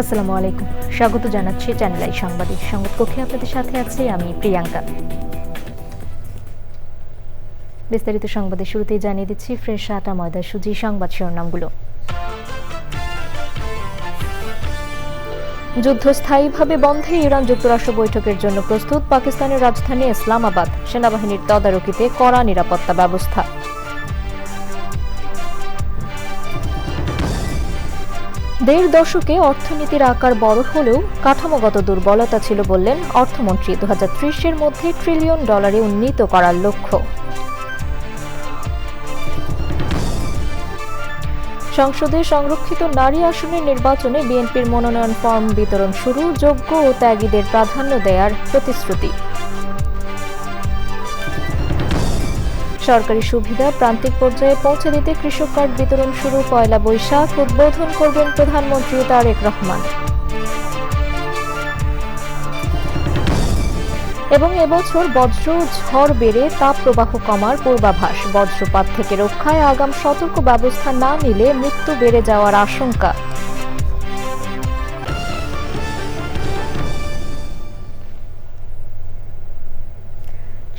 আসসালামু আলাইকুম, স্বাগত জানাচ্ছি চ্যানেল আই সংবাদে। সংবাদ কক্ষে আপনাদের সাথে আছি আমি প্রিয়াঙ্কা। বিস্তারিত সংবাদের শুরুতেই জানিয়ে দিচ্ছি ফ্রেশ আটা ময়দা সুজি সংবাদ শিরোনামগুলো। যুদ্ধ স্থায়ীভাবে বন্ধে ইরান যুক্তরাষ্ট্র বৈঠকের জন্য প্রস্তুত। পাকিস্তানের রাজধানী ইসলামাবাদ, সেনাবাহিনীর তদারকিতে কড়া নিরাপত্তা ব্যবস্থা। দেড় দশকে অর্থনীতির আকার বড় হলেও কাঠামোগত দুর্বলতা ছিল বললেন অর্থমন্ত্রী। 2030-এর মধ্যে $1 ট্রিলিয়ন উন্নীত করার লক্ষ্য। সংসদে সংরক্ষিত নারী আসনের নির্বাচনে বিএনপির মনোনয়ন ফর্ম বিতরণ শুরু। যোগ্য ও ত্যাগীদের প্রাধান্য দেওয়ার প্রতিশ্রুতি। সরকারি সুবিধা প্রান্তিক পর্যায়ে পৌঁছে দিতে কৃষক কার্ড বিতরণ শুরু 1 বৈশাখ। উদ্বোধন করবেন প্রধানমন্ত্রী তারেক রহমান। এবং এবছর বজ্র ঝড় বেড়ে তাপপ্রবাহ কমার পূর্বাভাস। বজ্রপাত থেকে রক্ষায় আগাম সতর্ক ব্যবস্থা না নিলে মৃত্যু বেড়ে যাওয়ার আশঙ্কা।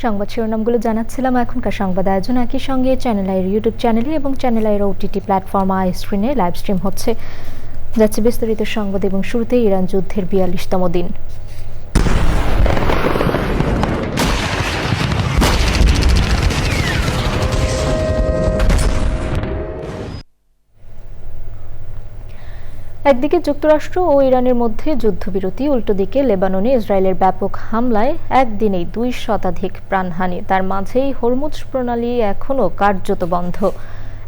সংবাদ শিরোনামগুলো জানাচ্ছিলাম। এখনকার সংবাদ আয়োজন একই সঙ্গে চ্যানেল আইয়ের ইউটিউব চ্যানেলে এবং চ্যানেল আইয়ের ওটিটি প্ল্যাটফর্ম আই স্ক্রিনে লাইভ স্ট্রিম হচ্ছে। যাচ্ছে বিস্তারিত সংবাদ এবং শুরুতেই ইরান যুদ্ধের 42তম দিন। একদিকে যুক্তরাষ্ট্র ও ইরানের মধ্যে যুদ্ধবিরতি, উল্টো দিকে লেবাননে ইসরায়েলের ব্যাপক হামলায় একদিনেই 2 শতাধিক প্রাণহানি। তার মাঝেই হরমুজ প্রণালী এখনও কার্যত বন্ধ।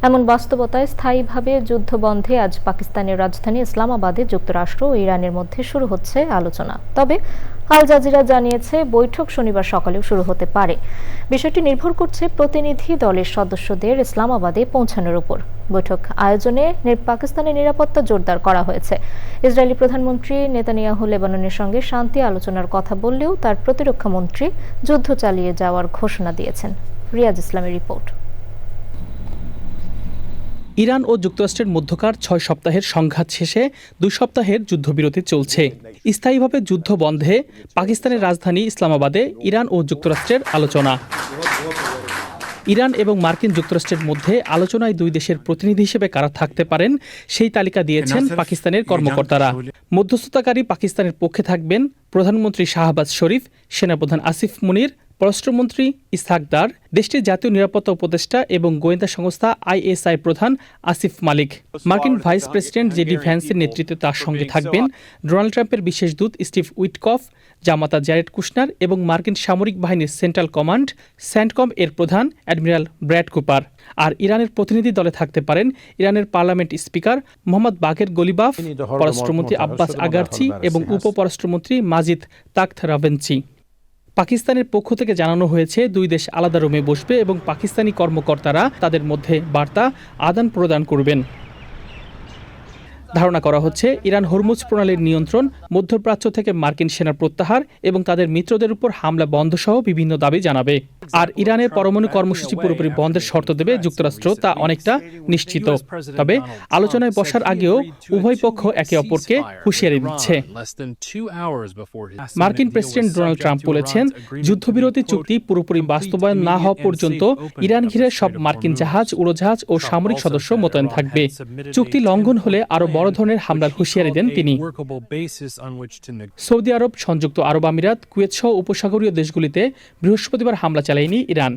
এমন বাস্তবতায় স্থায়ীভাবে যুদ্ধ বন্ধে আজ পাকিস্তানের রাজধানী ইসলামাবাদে যুক্তরাষ্ট্র ও ইরানের মধ্যে শুরু হচ্ছে আলোচনা। তবে আল জাজিরা জানিয়েছে বৈঠক শনিবার সকালেও শুরু হতে পারে। বিষয়টি নির্ভর করছে প্রতিনিধি দলের সদস্যদের ইসলামাবাদে পৌঁছানোর উপর। বৈঠক আয়োজনে পাকিস্তানের নিরাপত্তা জোরদার করা হয়েছে। ইসরায়েলি প্রধানমন্ত্রী নেতানিয়াহু লেবাননের সঙ্গে শান্তি আলোচনার কথা বললেও তার প্রতিরক্ষা মন্ত্রী যুদ্ধ চালিয়ে যাওয়ার ঘোষণা দিয়েছেন। রিয়াজ ইসলামের রিপোর্ট। ইরান ও যুক্তরাষ্ট্রের মধ্যকার 6 সপ্তাহের সংঘাত শেষে 2 সপ্তাহের যুদ্ধবিরতি চলছে। স্থায়ীভাবে যুদ্ধ বন্ধে পাকিস্তানের রাজধানী ইসলামাবাদে ইরান ও যুক্তরাষ্ট্রের আলোচনা। ইরান এবং মার্কিন যুক্তরাষ্ট্রের মধ্যে আলোচনায় 2 দেশের প্রতিনিধি হিসেবে কারা থাকতে পারেন সেই তালিকা দিয়েছেন পাকিস্তানের কর্মকর্তারা। মধ্যস্থতাকারী পাকিস্তানের পক্ষে থাকবেন প্রধানমন্ত্রী শাহবাজ শরীফ, সেনাপ্রধান আসিফ মুনির, পররাষ্ট্রমন্ত্রী ইসহাক দার, দেশটির জাতীয় নিরাপত্তা উপদেষ্টা এবং গোয়েন্দা সংস্থা ISI প্রধান আসিফ মালিক। মার্কিন ভাইস প্রেসিডেন্ট জেডি ভ্যান্সের নেতৃত্বে তার সঙ্গে থাকবেন ডোনাল্ড ট্রাম্পের বিশেষ দূত স্টিভ উইটকফ, জামাতা জ্যারেড কুশনার এবং মার্কিন সামরিক বাহিনীর সেন্ট্রাল কমান্ড স্যান্টকম এর প্রধান অ্যাডমিরাল ব্র্যাড কুপার। আর ইরানের প্রতিনিধি দলে থাকতে পারেন ইরানের পার্লামেন্ট স্পিকার মোহাম্মদ বাগের গলিবাফ, পররাষ্ট্রমন্ত্রী আব্বাস আগারচি এবং উপপররাষ্ট্রমন্ত্রী মাজিদ তাখত রাভেনচি। পাকিস্তানের পক্ষ থেকে জানানো হয়েছে 2 দেশ আলাদা রুমে বসবে এবং পাকিস্তানি কর্মকর্তারা তাদের মধ্যে বার্তা আদান প্রদান করবেন। ধারণা করা হচ্ছে ইরান হরমুজ প্রণালীর নিয়ন্ত্রণ, মধ্যপ্রাচ্য থেকে মার্কিন সেনার প্রত্যাহার এবং তাদের মিত্রদের উপর হামলা বন্ধ সহ বিভিন্ন দাবি জানাবে। আর ইরানের পরমাণু কর্মসূচি পুরোপুরি বন্ধের শর্ত দেবে যুক্তরাষ্ট্র, তা অনেকটা নিশ্চিত। তবে আলোচনায় বসার আগেও উভয় পক্ষ একে অপরকে হুঁশিয়ারি দিচ্ছে। মার্কিন প্রেসিডেন্ট ডোনাল্ড ট্রাম্প বলেছেন, যুদ্ধবিরতি চুক্তি পুরোপুরি বাস্তবায়ন না হওয়া পর্যন্ত ইরান ঘিরে সব মার্কিন জাহাজ, উড়োজাহাজ ও সামরিক সদস্য মোতায়েন থাকবে। চুক্তি লঙ্ঘন হলে আরো বড় ধরনের হামলার হুঁশিয়ারি দেন তিনি। সৌদি আরব, সংযুক্ত আরব আমিরাত, কুয়েত সহ উপসাগরীয় দেশগুলিতে বৃহস্পতিবার হামলা চালায়নি ইরান।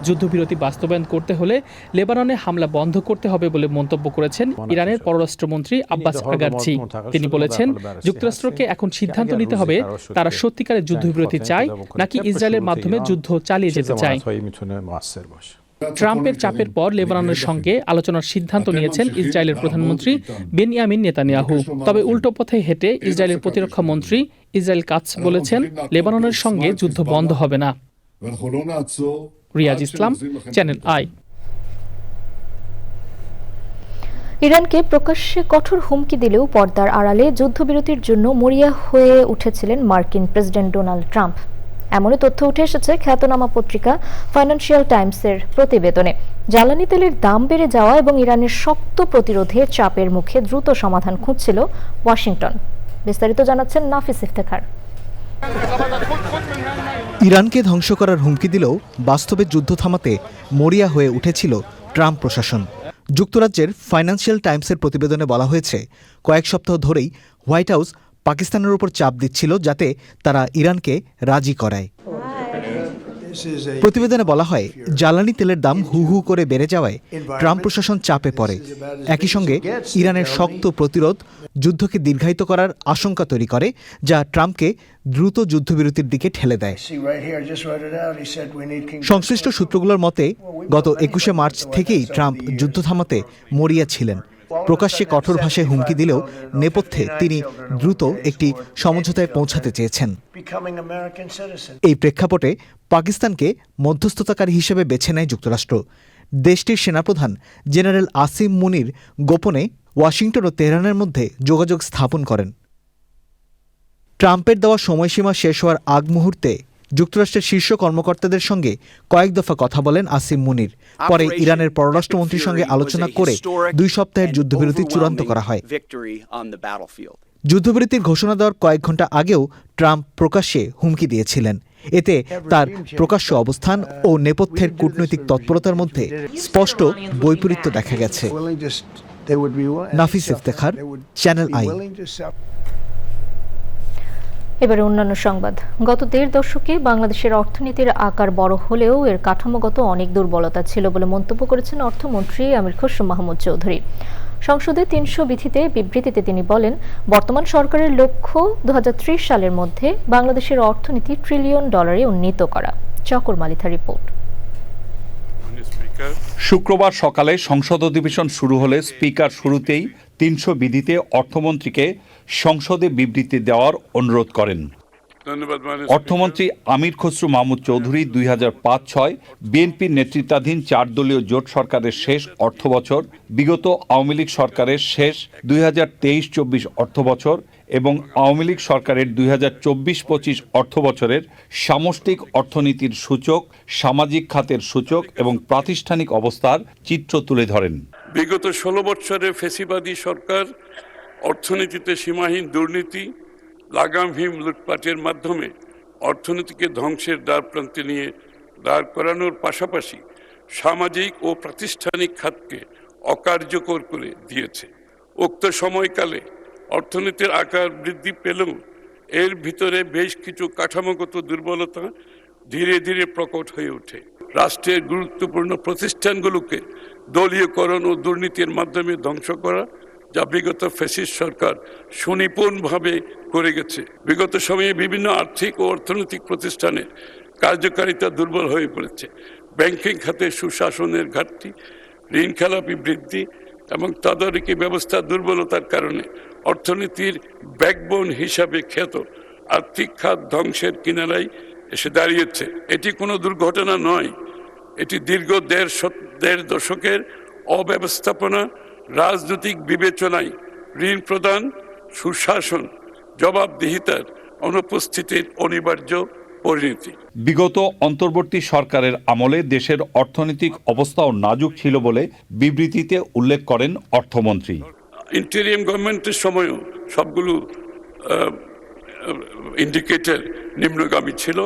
যুদ্ধবিরতি বাস্তবায়ন করতে হলে লেবাননে হামলা বন্ধ করতে হবে বলে মন্তব্য করেছেন ইরানের পররাষ্ট্রমন্ত্রী আব্বাস আগারচি। তিনি বলেছেন, যুক্তরাষ্ট্রকে এখন সিদ্ধান্ত নিতে হবে তারা সত্যিকারের যুদ্ধবিরতি চায় নাকি ইসরায়েলের মাধ্যমে যুদ্ধ চালিয়ে যেতে চায়। ট্রাম্পের চাপের পর লেবাননের সঙ্গে আলোচনার সিদ্ধান্ত নিয়েছেন ইসরায়েলের প্রধানমন্ত্রী বেনিয়ামিন নেতানিয়াহু। তবে উল্টো পথে হেঁটে ইসরায়েলের প্রতিরক্ষা মন্ত্রী ইসরায়েল কাটস বলেছেন লেবাননের সঙ্গে যুদ্ধ বন্ধ হবে না। রিয়াজ ইসলাম, চ্যানেল আই। ইরানকে প্রকাশ্যে কঠোর হুমকি দিলেও পর্দার আড়ালে যুদ্ধবিরতির জন্য মরিয়া হয়ে উঠেছিলেন মার্কিন প্রেসিডেন্ট ডোনাল্ড ট্রাম্প। এমনই তথ্য উঠে এসেছে খ্যাতনামা পত্রিকা ফাইন্যান্সিয়াল টাইমসের প্রতিবেদনে। জ্বালানি তেলের দাম বেড়ে যাওয়া এবং ইরানের শক্ত প্রতিরোধে চাপের মুখে দ্রুত সমাধান খুঁজছিল ওয়াশিংটন। বিস্তারিত জানাচ্ছেন নাফিস ইফতেখার। ইরানকে ধ্বংস করার হুমকি দিলেও বাস্তবে যুদ্ধ থামাতে মরিয়া হয়ে উঠেছিল ট্রাম্প প্রশাসন। যুক্তরাজ্যের ফাইন্যান্সিয়াল টাইমসের প্রতিবেদনে বলা হয়েছে, কয়েক সপ্তাহ ধরেই হোয়াইট হাউস পাকিস্তানের উপর চাপ দিচ্ছিল যাতে তারা ইরানকে রাজি করায়। প্রতিবেদনে বলা হয়, জ্বালানি তেলের দাম হু হু করে বেড়ে যাওয়ায় ট্রাম্প প্রশাসন চাপে পড়ে। একই সঙ্গে ইরানের শক্ত প্রতিরোধ যুদ্ধকে দীর্ঘায়িত করার আশঙ্কা তৈরি করে, যা ট্রাম্পকে দ্রুত যুদ্ধবিরতির দিকে ঠেলে দেয়। সংশ্লিষ্ট সূত্রগুলোর মতে, গত 21শে মার্চ থেকেই ট্রাম্প যুদ্ধ থামাতে মরিয়া ছিলেন। প্রকাশ্যে কঠোর ভাষায় হুমকি দিলেও নেপথ্যে তিনি দ্রুত একটি সমঝোতায় পৌঁছাতে চেয়েছেন। এই প্রেক্ষাপটে পাকিস্তানকে মধ্যস্থতাকারী হিসেবে বেছে নেয় যুক্তরাষ্ট্র। দেশটির সেনাপ্রধান জেনারেল আসিম মুনির গোপনে ওয়াশিংটন ও তেহরানের মধ্যে যোগাযোগ স্থাপন করেন। ট্রাম্পের দেওয়া সময়সীমা শেষ হওয়ার আগ মুহূর্তে যুক্তরাষ্ট্রের শীর্ষ কর্মকর্তাদের সঙ্গে কয়েক দফা কথা বলেন আসিম মুনির। পরে ইরানের পররাষ্ট্রমন্ত্রীর সঙ্গে আলোচনা করে 2 সপ্তাহের যুদ্ধবিরতি চূড়ান্ত করা হয়। যুদ্ধবিরতির ঘোষণা দেওয়ার কয়েক ঘণ্টা আগেও ট্রাম্প প্রকাশ্যে হুমকি দিয়েছিলেন। এতে তার প্রকাশ্য অবস্থান ও নেপথ্যের কূটনৈতিক তৎপরতার মধ্যে স্পষ্ট বৈপরীত্য দেখা গেছে। নাফিস ইফতেখার, চ্যানেল আই। এবারে অন্যান্য সংবাদ। গত 1.5 দশকে বাংলাদেশের অর্থনীতির আকার বড় হলেও এর কাঠামোগত অনেক দুর্বলতা ছিল বলে মন্তব্য করেছেন অর্থমন্ত্রী আমির খসরু মাহমুদ চৌধুরী। সংসদে 300 বিধিতে বিবৃতিতে তিনি বলেন, বর্তমান সরকারের লক্ষ্য 2030 সালের মধ্যে বাংলাদেশের অর্থনীতি $1 ট্রিলিয়ন উন্নীত করা। চকর মালিথা রিপোর্ট। শুক্রবার সকালে সংসদ অধিবেশন শুরু হলে স্পিকার শুরুতেই 300 বিধিতে অর্থমন্ত্রীকে সংসদে বিবৃতি দেওয়ার অনুরোধ করেন। অর্থমন্ত্রী আমির খসরু মাহমুদ চৌধুরী 2005-06 বিএনপির নেতৃত্বাধীন 4 দলীয় জোট সরকারের শেষ অর্থবছর, বিগত আওয়ামী লীগ সরকারের শেষ 2023-24 অর্থবছর এবং আওয়ামী লীগ সরকারের 2024-25 অর্থবছরের সামষ্টিক অর্থনীতির সূচক, সামাজিক খাতের সূচক এবং প্রাতিষ্ঠানিক অবস্থার চিত্র তুলে ধরেন। বিগত 16 বছরে ফ্যাসিবাদী সরকার অর্থনীতিতে সীমাহীন দুর্নীতি, লাগামহীন লুটপাটের মাধ্যমে অর্থনীতিকে ধ্বংসের দ্বারপ্রান্তে নিয়ে দাঁড় করানোর পাশাপাশি সামাজিক ও প্রাতিষ্ঠানিক খাতকে অকার্যকর করে দিয়েছে। উক্ত সময়কালে অর্থনীতির আকার বৃদ্ধি পেলেও এর ভিতরে বেশ কিছু কাঠামোগত দুর্বলতা ধীরে ধীরে প্রকট হয়ে ওঠে। রাষ্ট্রের গুরুত্বপূর্ণ প্রতিষ্ঠানগুলোকে দলীয়করণ ও দুর্নীতির মাধ্যমে ধ্বংস করা, যা বিগত ফ্যাসিস্ট সরকার সুনিপুণভাবে করে গেছে। বিগত সময়ে বিভিন্ন আর্থিক ও অর্থনৈতিক প্রতিষ্ঠানের কার্যকারিতা দুর্বল হয়ে পড়েছে। ব্যাংকিং খাতে সুশাসনের ঘাটতি, ঋণ খেলাপি বৃদ্ধি এবং তদারকি ব্যবস্থার দুর্বলতার কারণে অর্থনীতির ব্যাকবোন হিসাবে খ্যাত আর্থিক খাত ধ্বংসের কিনারায় এসে দাঁড়িয়েছে। এটি কোনো দুর্ঘটনা নয়, এটি দীর্ঘ দেড় দশকের অব্যবস্থাপনা, রাজনৈতিক বিবেচনায় ঋণ প্রদান, সুশাসন, জবাবদিহিতার অনুপস্থিতির অনিবার্য পরিণতি। বিগত অন্তর্বর্তী সরকারের আমলে দেশের অর্থনৈতিক অবস্থাও নাজুক ছিল বলে বিবৃতিতে উল্লেখ করেন অর্থমন্ত্রী। ইন্টেরিয়াম গভর্নমেন্টের সময়ও সবগুলো ইন্ডিকেটর নিম্নগামী ছিল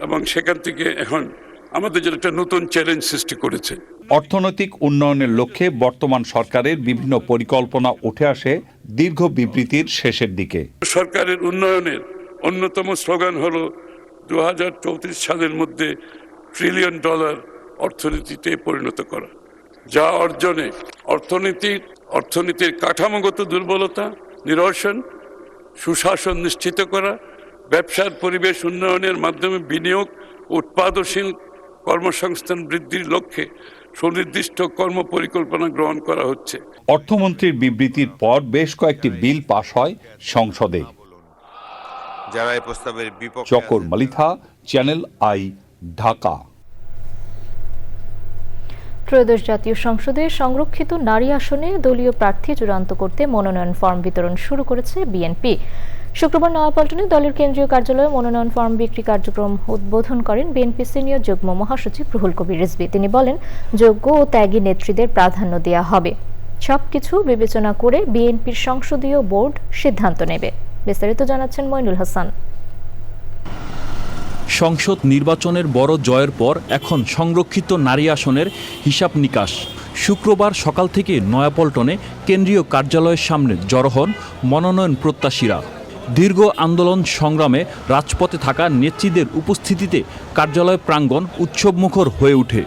এবং সেখান থেকে এখন আমাদের জন্য একটা নতুন চ্যালেঞ্জ সৃষ্টি করেছে। অর্থনৈতিক উন্নয়নের লক্ষ্যে বর্তমান সরকারের বিভিন্ন পরিকল্পনা উঠে আসে দীর্ঘ বিবৃতির শেষের দিকে। সরকারের উন্নয়নের অন্যতম স্লোগান হলো 2034 সালের মধ্যে $1 ট্রিলিয়ন অর্থনীতিতে পরিণত করা, যা অর্জনে অর্থনীতির কাঠামোগত দুর্বলতা নিরসন, সুশাসন নিশ্চিত করা, ব্যবসার পরিবেশ উন্নয়নের মাধ্যমে বিনিয়োগ, উৎপাদনশীল কর্মসংস্থান বৃদ্ধির লক্ষ্যে সুনির্দিষ্ট কর্মপরিকল্পনা গ্রহণ করা হচ্ছে। অর্থমন্ত্রীর বিবৃতির পর বেশ কয়েকটি বিল পাশ হয় সংসদে। যারা এই প্রস্তাবের বিপক্ষে চকর মালিথা, চ্যানেল আই, ঢাকা। ত্রয়োদশ জাতীয় সংসদে সংরক্ষিত নারী আসনে দলীয় প্রার্থী চূড়ান্ত করতে মনোনয়ন ফর্ম বিতরণ শুরু করেছে বিএনপি। শুক্রবার নয়াপল্টনে দলের কেন্দ্রীয় কার্যালয়ে মনোনয়ন ফর্ম বিক্রি কার্যক্রম উদ্বোধন করেন বিএনপি সিনিয়র যুগ্ম মহাসচিব রুহুল কবির রিজভী। তিনি বলেন, যোগ্য ও ত্যাগী নেত্রীদের প্রাধান্য দেওয়া হবে। সবকিছু বিবেচনা করে বিএনপির সংসদীয় বোর্ড সিদ্ধান্ত নেবে। বিস্তারিত জানাচ্ছেন মইনুল হাসান। সংসদ নির্বাচনের বড় জয়ের পর এখন সংরক্ষিত নারী আসনের হিসাব নিকাশ। শুক্রবার সকাল থেকে নয়াপল্টনে কেন্দ্রীয় কার্যালয়ের সামনে জড়ো হন মনোনয়ন প্রত্যাশীরা। দীর্ঘ আন্দোলন সংগ্রামে রাজপথে থাকা নেত্রীদের উপস্থিতিতে কার্যালয় প্রাঙ্গণ উৎসবমুখর হয়ে ওঠে।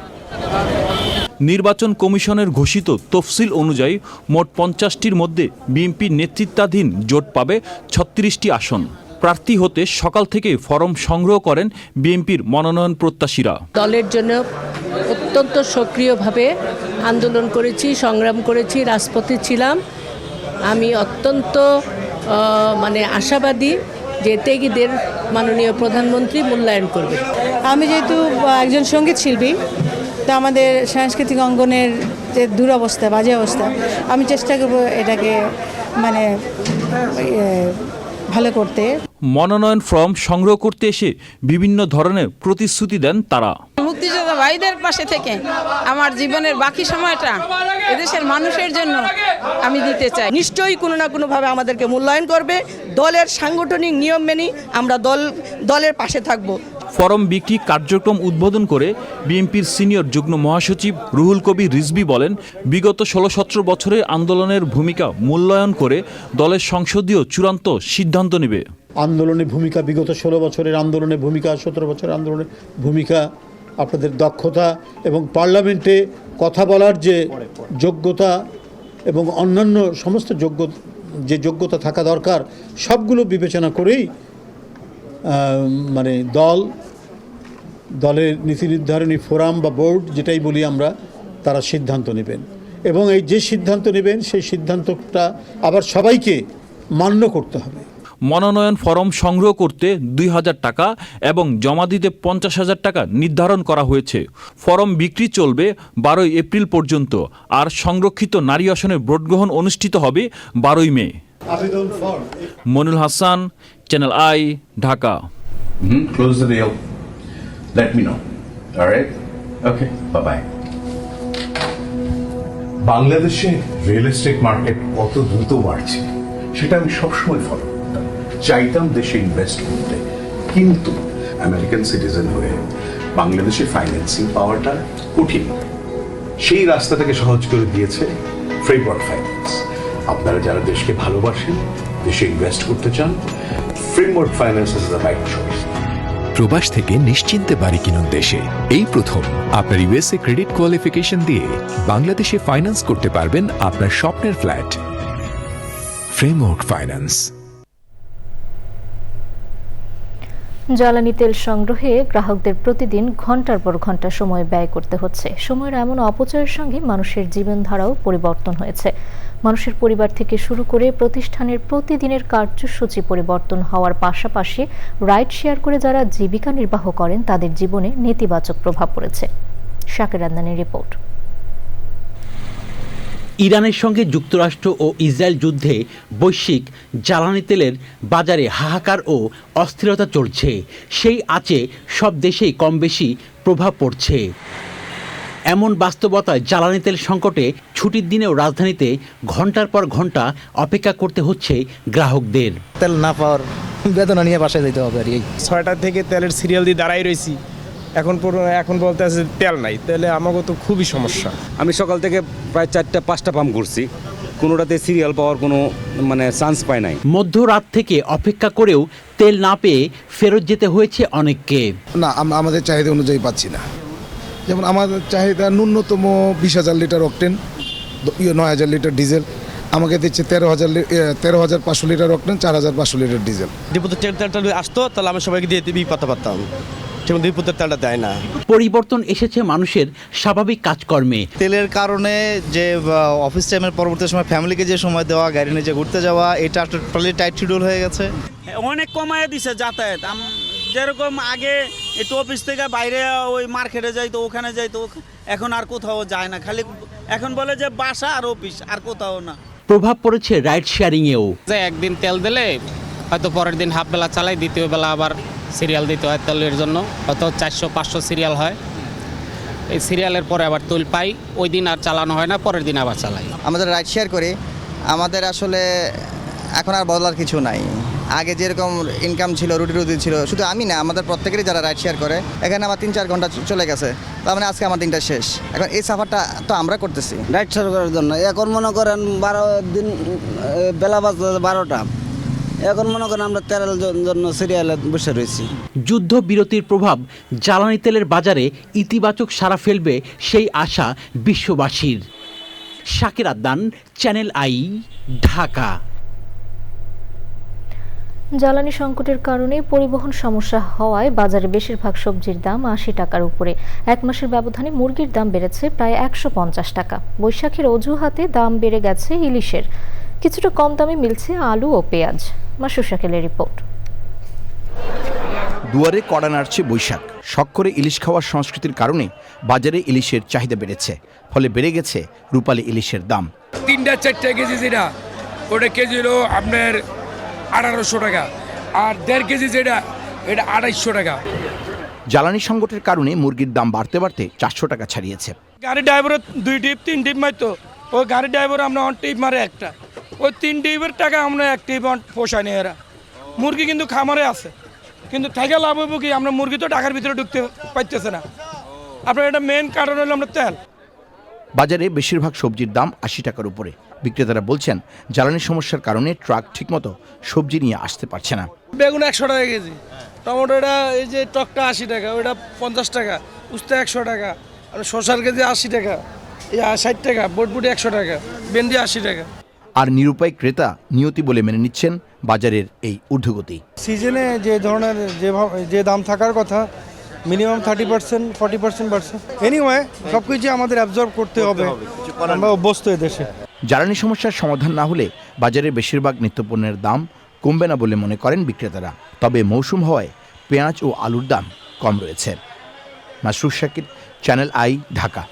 নির্বাচন কমিশনের ঘোষিত তফসিল অনুযায়ী মোট 50টির মধ্যে বিএনপি নেতৃত্বাধীন জোট পাবে 36টি আসন। প্রার্থী হতে সকাল থেকে ফরম সংগ্রহ করেন বিএনপির মনোনয়ন প্রত্যাশীরা। দলের জন্য অত্যন্ত সক্রিয়ভাবে আন্দোলন করেছি, সংগ্রাম করেছি, রাজপথে ছিলাম। আমি অত্যন্ত আশাবাদী যে ত্যাগীদের মাননীয় প্রধানমন্ত্রী মূল্যায়ন করবে। আমি যেহেতু একজন সঙ্গীত শিল্পী, তো আমাদের সাংস্কৃতিক অঙ্গনের যে দুরবস্থা, বাজে অবস্থা, আমি চেষ্টা করব এটাকে ভালো করতে। মনোনয়ন ফর্ম সংগ্রহ করতে এসে বিভিন্ন ধরনের প্রতিশ্রুতি দেন তারা। মুক্তিযোদ্ধা ভাইদের পাশে থেকে আমার জীবনের বাকি সময়টা এদেশের মানুষের জন্য আমি দিতে চাই। নিশ্চয়ই কোনো না কোনোভাবে আমাদেরকে মূল্যায়ন করবে। দলের সাংগঠনিক নিয়ম মেনে আমরা দলের পাশে থাকব। ফরম বিক্রি কার্যক্রম উদ্বোধন করে বিএনপির সিনিয়র যুগ্ম মহাসচিব রুহুল কবির রিজভী বলেন, বিগত 16-17 বছরের আন্দোলনের ভূমিকা মূল্যায়ন করে দলের সংসদীয় চূড়ান্ত সিদ্ধান্ত নেবে। আন্দোলনের ভূমিকা, বিগত 16 বছরের আন্দোলনের ভূমিকা, 17 বছরের আন্দোলনের ভূমিকা, আপনাদের দক্ষতা এবং পার্লামেন্টে কথা বলার যে যোগ্যতা এবং অন্যান্য সমস্ত যোগ্যতা থাকা দরকার, সবগুলো বিবেচনা করেই দলের নীতি নির্ধারণী ফোরাম বা বোর্ড, যেটাই বলি আমরা, তারা সিদ্ধান্ত নেবেন। এবং এই যে সিদ্ধান্ত নেবেন সেই সিদ্ধান্তটা আবার সবাইকে মান্য করতে হবে। মনোনয়ন ফরম সংগ্রহ করতে 2000 টাকা এবং জমা দিতে 50,000 টাকা নির্ধারণ করা হয়েছে। ফরম বিক্রি চলবে 12 এপ্রিল পর্যন্ত। আর সংরক্ষিত নারী আসনে ভোট গ্রহণ অনুষ্ঠিত হবে 12 মে। Monirul Hasan, channel I, Dhaka. Close the deal. Let me know. All right? Okay. Bye-bye. বাংলাদেশে রিয়েল এস্টেট মার্কেট কত দ্রুত বাড়ছে সেটা আমি সবসময় ফলো করতাম, চাইতাম দেশে ইনভেস্ট করতে। কিন্তু আমেরিকান সিটিজেন হয়ে বাংলাদেশে ফাইন্যান্সিং পাওয়াটা কঠিন। সেই রাস্তাটাকে সহজ করে দিয়েছে ফ্রেমওয়ার্ক ফাইন্যান্স। আপনারা যারা দেশকে ভালোবাসেন, দেশে ইনভেস্ট করতে চান, framework finance is the right choice. প্রবাস থেকে নিশ্চিন্তে বাড়ি কিনুন দেশে। এই প্রথম আপনার ইউএসএ ক্রেডিট কোয়ালিফিকেশন দিয়ে বাংলাদেশে ফাইন্যান্স করতে পারবেন আপনার স্বপ্নের ফ্ল্যাট। Framework finance. জ্বালানি তেল সংগ্রহে গ্রাহকদের প্রতিদিন ঘন্টার পর ঘন্টা সময় ব্যয় করতে হচ্ছে। সময়ের এমন অপচয়ের সঙ্গে মানুষের জীবনধারাও পরিবর্তন হয়েছে। মানুষের পরিবার থেকে শুরু করে প্রতিষ্ঠানের প্রতিদিনের কার্যসূচি পরিবর্তন হওয়ার পাশাপাশি রাইড শেয়ার করে যারা জীবিকা নির্বাহ করেন তাদের জীবনে নেতিবাচক প্রভাব পড়েছে। শাকির আদনানের রিপোর্ট। ইরানের সঙ্গে যুক্তরাষ্ট্র ও ইসরায়েল যুদ্ধে বৈশ্বিক জ্বালানি তেলের বাজারে হাহাকার ও অস্থিরতা চলছে। সেই আঁচে সব দেশেই কম বেশি প্রভাব পড়ছে। এমন বাস্তবতায় জ্বালানি তেল সংকটে ছুটির দিনেও রাজধানীতে ঘন্টার পর ঘন্টা অপেক্ষা করতে হচ্ছে গ্রাহকদের। তেল না পাওয়ার বেদনা নিয়ে বাসায় যেতে হবে। আর এই 6টা থেকে তেলের সিরিয়াল দিয়ে দাঁড়াই রয়েছি, এখন বলতে আছে তেল নাই, তাহলে আমাকে তো খুবই সমস্যা। আমি সকাল থেকে প্রায় 4-5টা পাম্প করছি, কোনোটাতে সিরিয়াল পাওয়ার কোনো চান্স পায় নাই। মধ্যরাত থেকে অপেক্ষা করেও তেল না পেয়ে ফেরত যেতে হয়েছে অনেককে। না, আমাদের চাহিদা অনুযায়ী পাচ্ছি না। যেমন আমাদের চাহিদা ন্যূনতম 20,000 লিটার অকটেন, 9,000 লিটার ডিজেল, আমাকে দিচ্ছে 13,500 লিটার অকটেন, 4,500 লিটার ডিজেল। ডিপোতে তেলটা আসতো তাহলে আমি সবাইকে দিয়ে পাতা পারতাম। সেমন রিপোর্টের তেলটা দেয় না। পরিবর্তন এসেছে মানুষের স্বাভাবিক কাজকর্মে। তেলের কারণে যে অফিস টাইমের পরবর্তী সময় ফ্যামিলিকে যে সময় দেওয়া, গাড়ি নিয়ে যে ঘুরতে যাওয়া, এটা টোটালি টাইট শিডিউল হয়ে গেছে। অনেক কমায় দিছে যাতায়াত। যেরকম আগে একটু অফিস থেকে বাইরে ওই মার্কেটে যাইতো, ওখানে যাইতো, এখন আর কোথাও যায় না। খালি এখন বলে যে বাসা আর অফিস, আর কোথাও না। প্রভাব পড়েছে রাইড শেয়ারিংয়েও। যে একদিন তেল দিলে হয়তো পরের দিন হাফ বেলা চালাই, দ্বিতীয় বেলা আবার সিরিয়াল দিতে হয় তেলের জন্য, হয়তো 400-500 সিরিয়াল হয়। এই সিরিয়ালের পরে আবার তেল পাই, ওই দিন আর চালানো হয় না, পরের দিন আবার চালাই। আমাদের রাইড শেয়ার করি, আমাদের আসলে এখন আর বদলার কিছু নাই। আগে যেরকম ইনকাম ছিল, রুটি ছিল, শুধু আমি না, আমাদের প্রত্যেকেরই যারা রাইড শেয়ার করে, এখানে আমার 3-4 ঘন্টা চলে গেছে। তার মানে আজকে আমার দিনটা শেষ। এখন এই সাফারটা তো আমরা করতেছি রাইড শেয়ার করার জন্য। এখন মনে করেন 12 দিন বেলা বাজে 12টা, এখন মনে করেন আমরা তেলের জন্য সিরিয়ালে বসে রয়েছি। যুদ্ধ বিরতির প্রভাব জ্বালানি তেলের বাজারে ইতিবাচক সাড়া ফেলবে সেই আশা বিশ্ববাসীর। Shakir Adnan, channel I, Dhaka. জ্বালানি সংকটের কারণে পরিবহন সমস্যা হওয়ায় বাজারে বেশিরভাগ সবজির দাম 80 টাকার উপরে। এক মাসের ব্যবধানে মুরগির দাম বেড়েছে প্রায় 150 টাকা। বৈশাখের অজুহাতে দাম বেড়ে গেছে ইলিশের। কিছুটা কম দামে মিলছে আলু ও পেঁয়াজ। মাসুর শাকিলের রিপোর্ট। দুয়ারে কড়া নাড়ছে বৈশাখ। শখ করে ইলিশ খাওয়ার সংস্কৃতির কারণে বাজারে ইলিশের চাহিদা বেড়েছে, ফলে বেড়ে গেছে রূপালী ইলিশের দাম। 3-4 কেজি যেটা, ওটা কেজি হলো আপনার 1800 টাকা, আর 1.5 কেজি যেটা, এটা 250 টাকা। জ্বালানি সংকটের কারণে মুরগির দাম বাড়তে বাড়তে 400 টাকা ছাড়িয়েছে। গাড়ি ড্রাইভারের 2 টিপ 3 টিপ মারতো, ওই গাড়ি ড্রাইভার আমরা অন টিপ মারে একটা, ওই 3 টিপের টাকা আমরা 1 টিপ পোষায় নিয়ে এরা। মুরগি কিন্তু খামারে আছে, কিন্তু থেকে লাভ হইব কি, আমরা মুরগি তো ঢাকার ভিতরে ঢুকতে পারতেছে না। আপনার এটা মেন কারণ হলো আমরা তেল। বাজারে বেশিরভাগ সবজির দাম 80 টাকার উপরে। বিক্রেতারা বলছেন জ্বালানি সমস্যার কারণে ট্রাক ঠিকমতো সবজি নিয়ে আসতে পারছে না। বেগুন 100 টাকা কেজি, টমেটোটা এই যে টকটা 80 টাকা, ওইটা 50 টাকা, উস্তা 100 টাকা, আর শসার কেজি 80 টাকা, 60 টাকা, বটবুটি 100 টাকা, ভেন্ডি 80 টাকা। আর নিরুপায় ক্রেতা নিয়তি বলে মেনে নিচ্ছেন বাজারের এই ঊর্ধ্বগতি। সিজনে যে ধরনের যে দাম থাকার কথা, মিনিমাম 30%, 40% বাড়ছে। এনিওয়ে সব কিছু আমাদের অ্যাবজর্ব করতে হবে, আমরা অভ্যস্ত এ দেশে। জ্বালানি সমস্যার সমাধান না হলে বাজারের বেশিরভাগ নিত্যপণ্যের দাম কমবে না বলে মনে করেন বিক্রেতারা। তবে মৌসুম হওয়ায় পেঁয়াজ ও আলুর দাম কম রয়েছে। Masrur Shakir, channel I, Dhaka.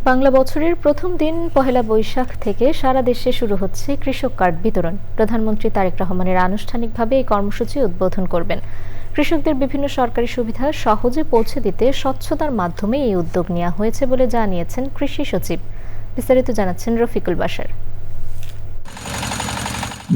বাংলা বছরের প্রথম দিন পহেলা বৈশাখ থেকে সারা দেশে শুরু হচ্ছে কৃষক কার্ড বিতরণ। প্রধানমন্ত্রী তারেক রহমানের আনুষ্ঠানিকভাবে এই কর্মসূচি উদ্বোধন করবেন। কৃষকদের বিভিন্ন সরকারি সুবিধা সহজে পৌঁছে দিতে স্বচ্ছতার মাধ্যমে এই উদ্যোগ নেওয়া হয়েছে বলে জানিয়েছেন কৃষি সচিব। বিস্তারিত জানাচ্ছেন রফিকুল বাশার।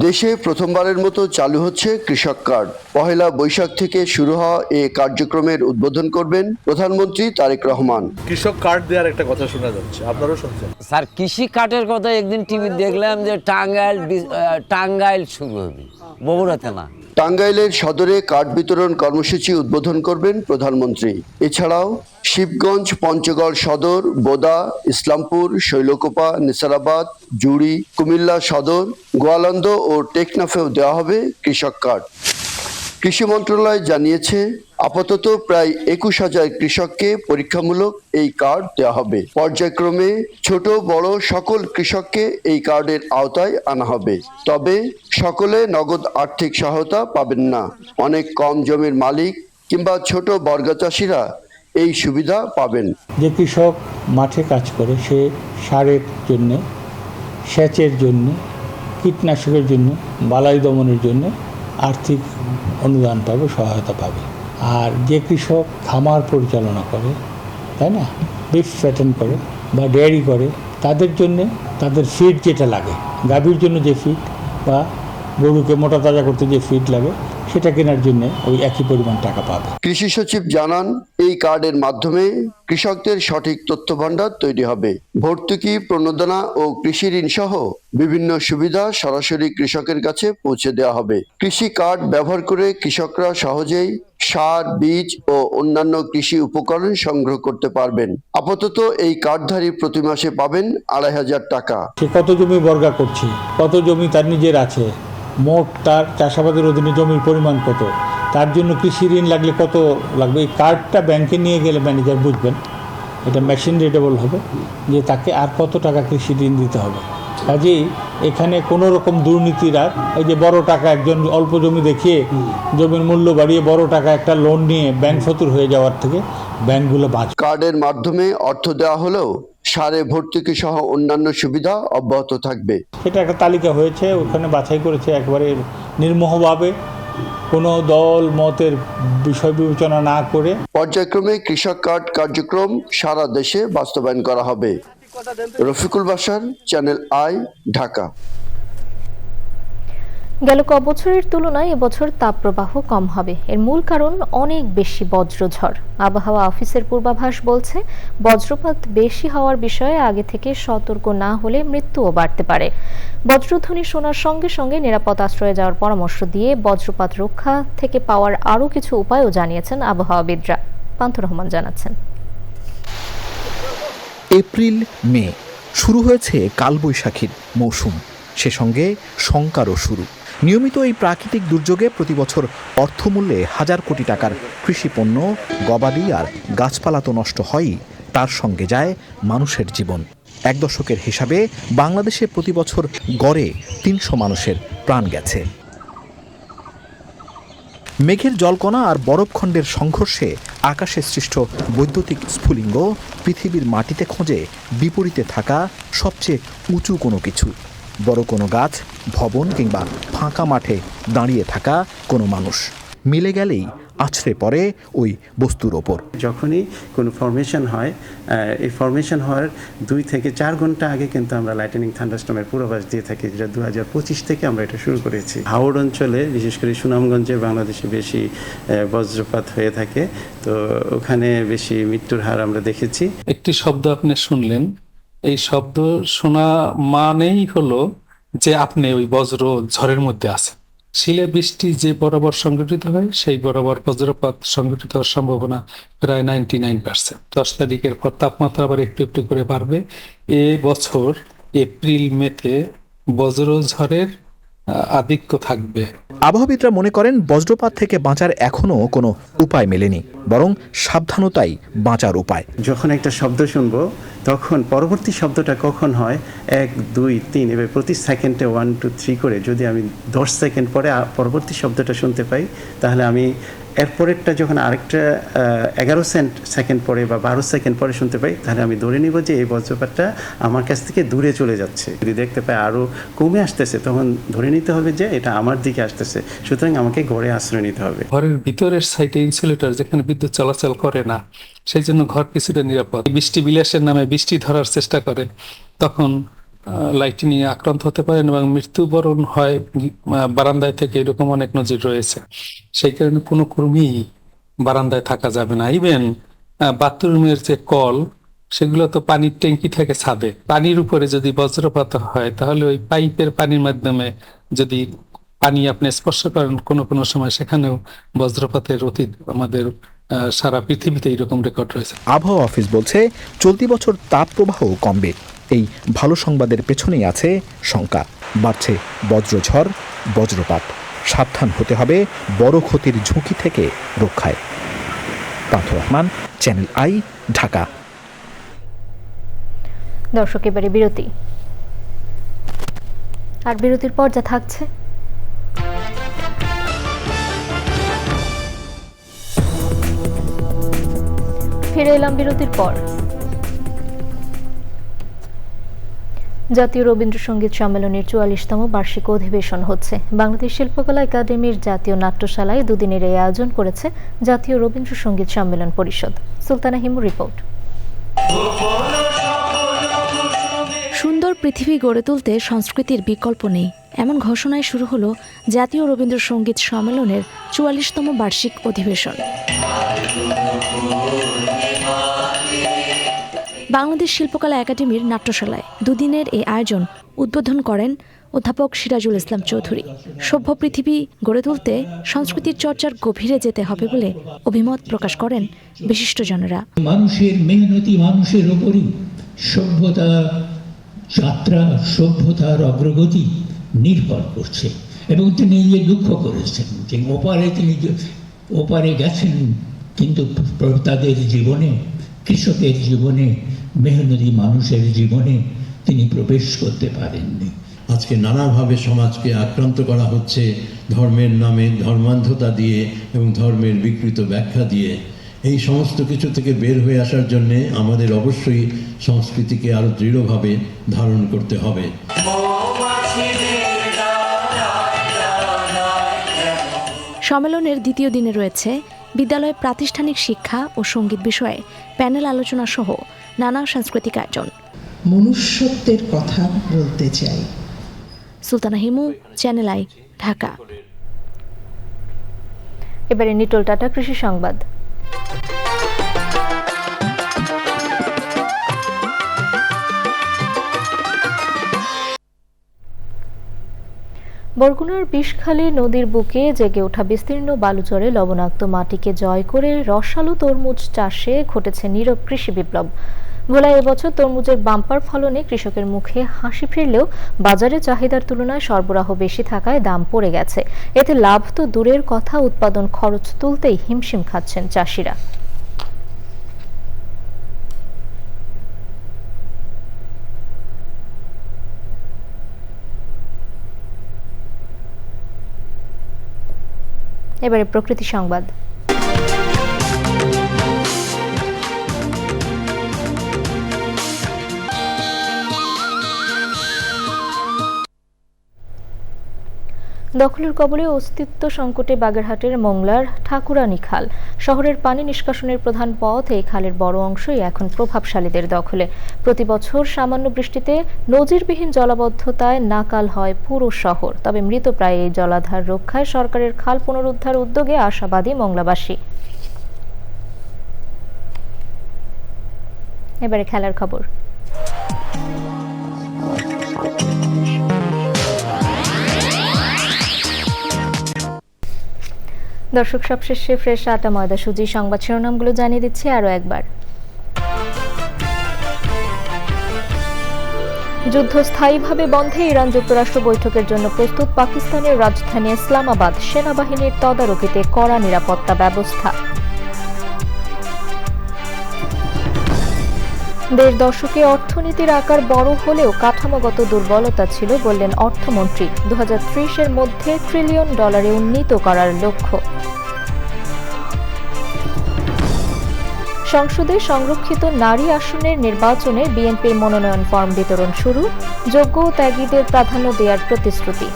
দেশে প্রথমবারের মতো চালু হচ্ছে কৃষক কার্ড। পহেলা বৈশাখ থেকে শুরু হওয়া এই কার্যক্রমের উদ্বোধন করবেন প্রধানমন্ত্রী তারেক রহমান। কৃষক কার্ড দেওয়ার একটা কথা শোনা যাচ্ছে, আপনারাও শুনছেন? স্যার, কৃষি কার্ডের কথা একদিন টিভি দেখলাম যে টাঙ্গাইল শুরু হবে, বগুড়াতে না। টাঙ্গাইলের সদরে কার্ড বিতরণ কর্মসূচি উদ্বোধন করবেন প্রধানমন্ত্রী। এছাড়াও শিবগঞ্জ, পঞ্চগড় সদর, বোদা, ইসলামপুর, শৈলকুপা, নিসারাবাদ, জুড়ি, কুমিল্লা সদর, গোয়ালন্দ ও টেকনাফেও দেওয়া হবে কৃষক কার্ড। কৃষি মন্ত্রণালয় জানিয়েছে আপাতত প্রায় 21,000 কৃষককে পরীক্ষামূলক এই কার্ড দেওয়া হবে। পর্যায়ক্রমে ছোট বড় সকল কৃষককে এই কার্ডের আওতায় আনা হবে। তবে সকলে নগদ আর্থিক সহায়তা পাবেন না। অনেক কম জমির মালিক কিংবা ছোট বর্গা চাষিরা এই সুবিধা পাবেন। যে কৃষক মাঠে কাজ করে, সে সারের জন্য, সেচের জন্য, কীটনাশকের জন্য, বালাই দমনের জন্য আর্থিক অনুদান পাবে, সহায়তা পাবে। আর যে কৃষক খামার পরিচালনা করে, তাই না, বিফ ফ্যাটেন করে বা ডেয়ারি করে, তাদের জন্যে তাদের ফিড যেটা লাগে, গাভীর জন্য যে ফিড বা গরুকে মোটা তাজা করতে যে ফিড লাগে, সেটা কেনার জন্য ওই একই পরিমাণ টাকা পাবে। কৃষি সচিব জানান, এই কার্ডের মাধ্যমে কৃষকদের সঠিক তথ্য ভান্ডার তৈরি হবে। ভর্তুকি, প্রণোদনা ও কৃষি ঋণ সহ বিভিন্ন সুবিধা সরাসরি কৃষকের কাছে পৌঁছে দেওয়া হবে। কৃষি কার্ড ব্যবহার করে কৃষকরা সহজেই সার, বীজ ও অন্যান্য কৃষি উপকরণ সংগ্রহ করতে পারবেন। আপাতত এই কার্ডধারী প্রতি মাসে পাবেন 2,500 টাকা। সে কত জমি বর্গা করছে, কত জমি তার নিজের আছে, মোট তার চাষাবাদের অধীনে জমির পরিমাণ কত, তার জন্য কৃষি ঋণ লাগলে কত লাগবে, এই কার্ডটা ব্যাংকে নিয়ে গেলে ম্যানেজার বুঝবেন, এটা মেশিন রিডেবল হবে যে তাকে আর কত টাকা কৃষি ঋণ দিতে হবে। কাজেই এখানে কোনো রকম দুর্নীতির আর এই যে বড় টাকা একজন অল্প জমি দেখিয়ে জমির মূল্য বাড়িয়ে বড় টাকা একটা লোন নিয়ে ব্যাংক ফতুর হয়ে যাওয়ার থেকে ব্যাংকগুলো বাঁচবে। কার্ডের মাধ্যমে অর্থ দেওয়া হলেও সারে ভর্তুকি সহ অন্যান্য সুবিধা অব্যাহত থাকবে। সেটা একটা তালিকা হয়েছে, ওখানে বাছাই করেছে একবারে নির্মোহভাবে, কোনো দল মতের বিষয় বিবেচনা না করে। পর্যায়ক্রমে কৃষক কার্ড কার্যক্রম সারা দেশে বাস্তবায়ন করা হবে। Rafiqul Bashar, channel I, Dhaka. গেল ক বছরের তুলনায় এবছর তাপপ্রবাহ কম হবে। এর মূল কারণ অনেক বেশি বজ্রঝড়। আবহাওয়া অফিসের পূর্বাভাস বলছে বজ্রপাত বেশি হওয়ার বিষয়ে আগে থেকে সতর্ক না হলে মৃত্যুও বাড়তে পারে। বজ্রধ্বনি শোনার সঙ্গে সঙ্গে নিরাপদ আশ্রয়ে যাওয়ার পরামর্শ দিয়ে বজ্রপাত রক্ষা থেকে পাওয়ার আরও কিছু উপায়ও জানিয়েছেন আবহাওয়াবিদরা। পান্থ রহমান জানাচ্ছেন। এপ্রিল মে শুরু হয়েছে কালবৈশাখীর মৌসুম, সে সঙ্গে শঙ্কারও শুরু। নিয়মিত এই প্রাকৃতিক দুর্যোগে প্রতিবছর অর্থমূল্যে হাজার কোটি টাকার কৃষিপণ্য, গবাদি আর গাছপালা তো নষ্ট হয়ই, তার সঙ্গে যায় মানুষের জীবন। এক দশকের হিসাবে বাংলাদেশে প্রতিবছর গড়ে ৩০০ মানুষের প্রাণ গেছে। মেঘের জলকণা আর বরফখণ্ডের সংঘর্ষে আকাশে সৃষ্ট বৈদ্যুতিক স্ফুলিঙ্গ পৃথিবীর মাটিতে খোঁজে বিপরীতে থাকা সবচেয়ে উঁচু কোনো কিছু, বড় কোনো গাছ, ভবন কিংবা ফাঁকা মাঠে দাঁড়িয়ে থাকা কোনো মানুষ। মিলে গেলেই আছড়ে পড়ে ওই বস্তুর ওপর। যখনই কোনো ফরমেশন হয়, এই ফরমেশন হওয়ার 2 থেকে 4 ঘন্টা আগে কিন্তু আমরা লাইটেনিং থান্ডারস্টর্মের পূর্বাভাস দিয়ে থাকি, যেটা 2025 থেকে আমরা এটা শুরু করেছি। হাওড় অঞ্চলে, বিশেষ করে সুনামগঞ্জে বাংলাদেশে বেশি বজ্রপাত হয়ে থাকে, তো ওখানে বেশি মৃত্যুর হার আমরা দেখেছি। একটি শব্দ আপনি শুনলেন, এই শব্দ শোনা মানেই হলো যে আপনি ওই বজ্র ঝড়ের মধ্যে আছেন। শিলা বৃষ্টি যে বরাবর সংঘটিত হয় সেই বরাবর বজ্রপাত সংঘটিত হওয়ার সম্ভাবনা প্রায় 99%। 10 তারিখের পর তাপমাত্রা আবার একটু একটু করে বাড়বে। এ বছর এপ্রিল মেতে বজ্রঝড়ের আধিক্য থাকবে। আবহাওয়াবিদরা মনে করেন বজ্রপাত থেকে বাঁচার এখনো কোনো উপায় মেলেনি, বরং সাবধানতাই বাঁচার উপায়। যখন একটা শব্দ শুনবো তখন পরবর্তী শব্দটা কখন হয়, 1, 2, 3 এভাবে প্রতি সেকেন্ডে 1, 2, 3 করে যদি আমি 10 সেকেন্ড পরে পরবর্তী শব্দটা শুনতে পাই, তাহলে আমি এরপরেরটা যখন আরেকটা 11 সেকেন্ড পরে বা 12 সেকেন্ড পরে শুনতে পাই, তাহলে আমি ধরে নিব যে এই বজ্রপাতটা আমার কাছ থেকে দূরে চলে যাচ্ছে। যদি দেখতে পাই আরও কমে আসতেছে, তখন ধরে নিতে হবে যে এটা আমার দিকে আসতেছে, সুতরাং আমাকে ঘরে আশ্রয় নিতে হবে। ঘরের ভিতরের সাইডে ইনসুলেটর, যেখানে বিদ্যুৎ চলাচল করে না, সেই জন্য ঘর কিছুটা নিরাপদ। বৃষ্টি বিলাসের নামে বৃষ্টি ধরার চেষ্টা করে, তখন লাইটিনিং আক্রান্ত হতে পারেন এবং মৃত্যুবরণ হয় বারান্দায় থেকে, এরকম অনেক নজির রয়েছে। সেই কারণে কোনো কর্মী বারান্দায় থাকা যাবে না। ইভেন বাথরুমের যে কল, সেগুলো তো পানির ট্যাঙ্কি থেকে ছাদে, পানির উপরে যদি বজ্রপাত হয় তাহলে ওই পাইপের পানির মাধ্যমে যদি পানি আপনি স্পর্শ করেন কোনো সময়, সেখানেও বজ্রপাতের অতীত আমাদের সারা পৃথিবীতে এরকম রেকর্ড রয়েছে। আবহাওয়া অফিস বলছে চলতি বছর তাপপ্রবাহ কমবে। এই ভালো সংবাদের পেছনেই আছে শঙ্কা। বাড়ছে বজ্রঝড়, বজ্রপাত। সাবধান হতে হবে বড় ক্ষতির ঝুঁকি থেকে রক্ষায়। পান্থ রহমান, চ্যানেল আই, ঢাকা। দর্শক, এবারে বিরতি, আর বিরতির পর যা থাকছে। ফিরে এলাম বিরতির পর। জাতীয় রবীন্দ্রসঙ্গীত সম্মেলনের 44তম বার্ষিক অধিবেশন হচ্ছে। বাংলাদেশ শিল্পকলা একাডেমির জাতীয় নাট্যশালায় দুদিনের এই আয়োজন করেছে জাতীয় রবীন্দ্রসঙ্গীত সম্মেলন পরিষদ। সুলতানা হিমুর রিপোর্ট। সুন্দর পৃথিবী গড়ে তুলতে সংস্কৃতির বিকল্প নেই, এমন ঘোষণায় শুরু হলো জাতীয় রবীন্দ্রসঙ্গীত সম্মেলনের 44তম বার্ষিক অধিবেশন। বাংলাদেশ শিল্পকলা একাডেমির নাট্যশালায় দুদিনের এই আয়োজন উদ্বোধন করেন অধ্যাপক সিরাজুল ইসলাম চৌধুরী। সভ্য পৃথিবী গড়ে তুলতে সংস্কৃতির চর্চার গভীরে যেতে হবে বলে অভিমত প্রকাশ করেন বিশিষ্টজনেরা। মানুষের মেহনতি মানুষের ওপরই সভ্যতা যাত্রা, সভ্যতার অগ্রগতি নির্ভর করছে, এবং তিনি দুঃখ করেছেন যে ওপারে তিনি ওপারে গেছেন, কিন্তু তাদের জীবনে, কৃষকের জীবনে, মেহনতি মানুষের জীবনে তিনি প্রবেশ করতে পারেননি। আজকে নানাভাবে সমাজকে আক্রান্ত করা হচ্ছে ধর্মের নামে, ধর্মান্ধতা দিয়ে এবং ধর্মের বিকৃত ব্যাখ্যা দিয়ে। এই সমস্ত কিছু থেকে বের হয়ে আসার জন্যে আমাদের অবশ্যই সংস্কৃতিকে আরও দৃঢ়ভাবে ধারণ করতে হবে। সম্মেলনের দ্বিতীয় দিনে রয়েছে বিদ্যালয়ে প্রাতিষ্ঠানিক শিক্ষা ও সঙ্গীত বিষয়ে প্যানেল আলোচনা সহ নানা সাংস্কৃতিক আয়োজন। মনুষ্যত্বের কথা বলতে চাই। Sultana Himu, channel I, Dhaka. এবারে নিটোল টাটা কৃষি সংবাদ। বরগুনার বিষখালী নদীর বুকে জেগে ওঠা বিস্তীর্ণ বালুচরে লবণাক্ত মাটিকে জয় করে রসালো তরমুজ চাষে ঘটেছে নীরব কৃষি বিপ্লব। ভোলায় এবছর তরমুজের বাম্পার ফলনে কৃষকের মুখে হাসি ফিরলেও বাজারে চাহিদার তুলনায় সরবরাহ বেশি থাকায় দাম পড়ে গেছে। এতে লাভ তো দূরের কথা, উৎপাদন খরচ তুলতেই হিমশিম খাচ্ছেন চাষিরা। এবারে প্রকৃতি সংবাদ। দখলের কবলে অস্তিত্ব সংকটে বাগেরহাটের মোংলার ঠাকুরানী খাল। শহরের পানি নিষ্কাশনের প্রধান পথ এই খালের বড় অংশই এখন প্রভাবশালীদের দখলে। প্রতি বছর সামান্য বৃষ্টিতে নজিরবিহীন জলাবদ্ধতায় নাকাল হয় পুরো শহর। তবে মৃতপ্রায় এই জলাধার রক্ষায় সরকারের খাল পুনরুদ্ধার উদ্যোগে আশাবাদী মোংলাবাসী। এবারে খেলার খবর। দর্শক, সবশেষে ফ্রেশ আটা ময়দা সুজি সংবাদ শিরোনামগুলো জানিয়ে দিচ্ছি আরও একবার। যুদ্ধ স্থায়ীভাবে বন্ধে ইরান যুক্তরাষ্ট্র বৈঠকের জন্য প্রস্তুত। পাকিস্তানের রাজধানী ইসলামাবাদ, সেনাবাহিনীর তদারকিতে কড়া নিরাপত্তা ব্যবস্থা। দেড় দশকে অর্থনীতির আকার বড় হলেও কাঠামোগত দুর্বলতা ছিল বললেন অর্থমন্ত্রী। 2030-এর মধ্যে $1 ট্রিলিয়ন উন্নীত করার লক্ষ্য। সংসদে সংরক্ষিত নারী আসনের নির্বাচনে বিএনপির মনোনয়ন ফর্ম বিতরণ শুরু। যোগ্য ও ত্যাগীদের প্রাধান্য দেওয়ার প্রতিশ্রুতি।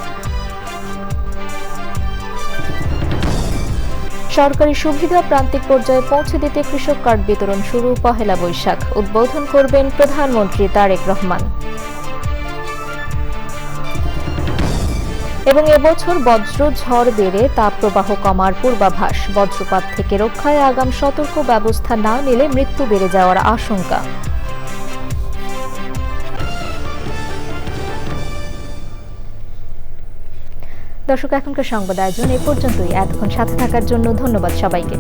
সরকারি সুবিধা প্রান্তিক পর্যায়ে পৌঁছে দিতে কৃষক কার্ড বিতরণ শুরু 1 বৈশাখ। উদ্বোধন করবেন প্রধানমন্ত্রী তারেক রহমান। এবং এবছর বজ্র ঝড় বেড়ে তাপপ্রবাহ কমার পূর্বাভাস। বজ্রপাত থেকে রক্ষায় আগাম সতর্ক ব্যবস্থা না নিলে মৃত্যু বেড়ে যাওয়ার আশঙ্কা। দর্শক, এখনকার সংবাদ আয়োজন এ পর্যন্তই। এতক্ষণ সাথে থাকার জন্য ধন্যবাদ সবাইকে।